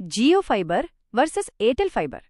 Jio fibre versus Airtel fibre.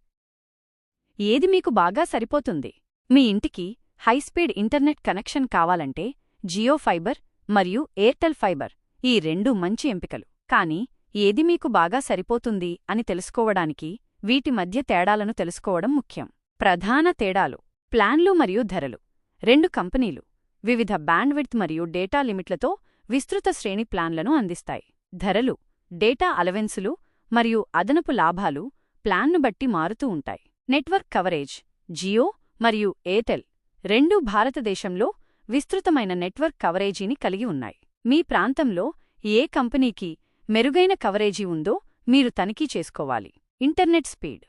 ఏది మీకు బాగా సరిపోతుంది? మీ ఇంటికి హైస్పీడ్ ఇంటర్నెట్ కనెక్షన్ కావాలంటే జియో ఫైబర్ మరియు ఎయిర్టెల్ ఫైబర్ ఈ రెండూ మంచి ఎంపికలు. కానీ ఏది మీకు బాగా సరిపోతుంది అని తెలుసుకోవడానికి వీటి మధ్య తేడాలను తెలుసుకోవడం ముఖ్యం. ప్రధాన తేడాలు: ప్లాన్లు మరియు ధరలు. రెండు కంపెనీలు వివిధ బ్యాండ్విడ్త్ మరియు డేటా లిమిట్లతో విస్తృత శ్రేణి ప్లాన్లను అందిస్తాయి. ధరలు: డేటా అలవెన్సులు మరియు అదనపు లాభాలు ప్లాన్ను బట్టి మారుతూ ఉంటాయి. నెట్వర్క్ కవరేజ్: జియో మరియు ఎయిర్టెల్ రెండూ భారతదేశంలో విస్తృతమైన నెట్వర్క్ కవరేజీని కలిగి ఉన్నాయి. మీ ప్రాంతంలో ఏ కంపెనీకి మెరుగైన కవరేజీ ఉందో మీరు తనిఖీ చేసుకోవాలి. ఇంటర్నెట్ స్పీడ్: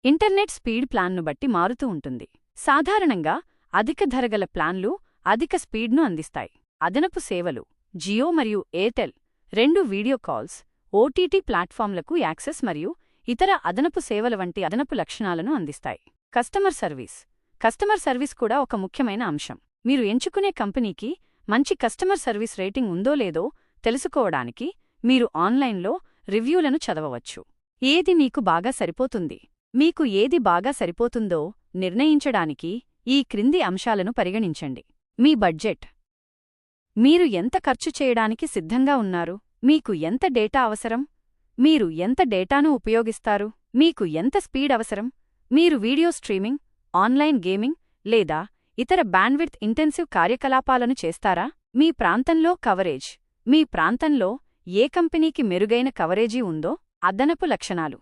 ఇంటర్నెట్ స్పీడ్ ప్లాన్ను బట్టి మారుతూ ఉంటుంది. సాధారణంగా అధిక ధరగల ప్లాన్లు అధిక స్పీడ్ను అందిస్తాయి. అదనపు సేవలు: జియో మరియు ఎయిర్టెల్ రెండు వీడియో కాల్స్, ఓటీటీ ప్లాట్ఫామ్లకు యాక్సెస్ మరియు ఇతర అదనపు సేవల వంటి అదనపు లక్షణాలను అందిస్తాయి. కస్టమర్ సర్వీస్: కస్టమర్ సర్వీస్ కూడా ఒక ముఖ్యమైన అంశం. మీరు ఎంచుకునే కంపెనీకి మంచి కస్టమర్ సర్వీస్ రేటింగ్ ఉందో లేదో తెలుసుకోవడానికి మీరు ఆన్లైన్లో రివ్యూలను చదవవచ్చు. ఏది మీకు బాగా సరిపోతుంది? మీకు ఏది బాగా సరిపోతుందో నిర్ణయించడానికి ఈ క్రింది అంశాలను పరిగణించండి. మీ బడ్జెట్: మీరు ఎంత ఖర్చు చేయడానికి సిద్ధంగా ఉన్నారు? మీకు ఎంత డేటా అవసరం? మీరు ఎంత డేటాను ఉపయోగిస్తారు? మీకు ఎంత స్పీడ్ అవసరం? మీరు వీడియో స్ట్రీమింగ్, ఆన్లైన్ గేమింగ్ లేదా ఇతర బ్యాండ్విడ్త్ ఇంటెన్సివ్ కార్యకలాపాలను చేస్తారా? మీ ప్రాంతంలో కవరేజ్: మీ ప్రాంతంలో ఏ కంపెనీకి మెరుగైన కవరేజీ ఉందో. అదనపు లక్షణాలు: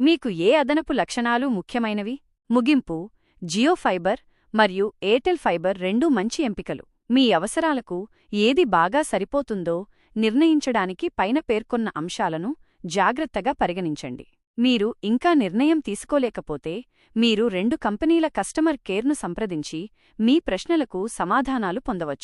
మీకు ఏ అదనపు లక్షణాలు ముఖ్యమైనవి? ముగింపు: జియో ఫైబర్ మరియు ఎయిర్టెల్ ఫైబర్ రెండూ మంచి ఎంపికలు. మీ అవసరాలకు ఏది బాగా సరిపోతుందో నిర్ణయించడానికి పైన పేర్కొన్న అంశాలను జాగ్రత్తగా పరిగణించండి. మీరు ఇంకా నిర్ణయం తీసుకోలేకపోతే మీరు రెండు కంపెనీల కస్టమర్ కేర్ను సంప్రదించి మీ ప్రశ్నలకు సమాధానాలు పొందవచ్చు.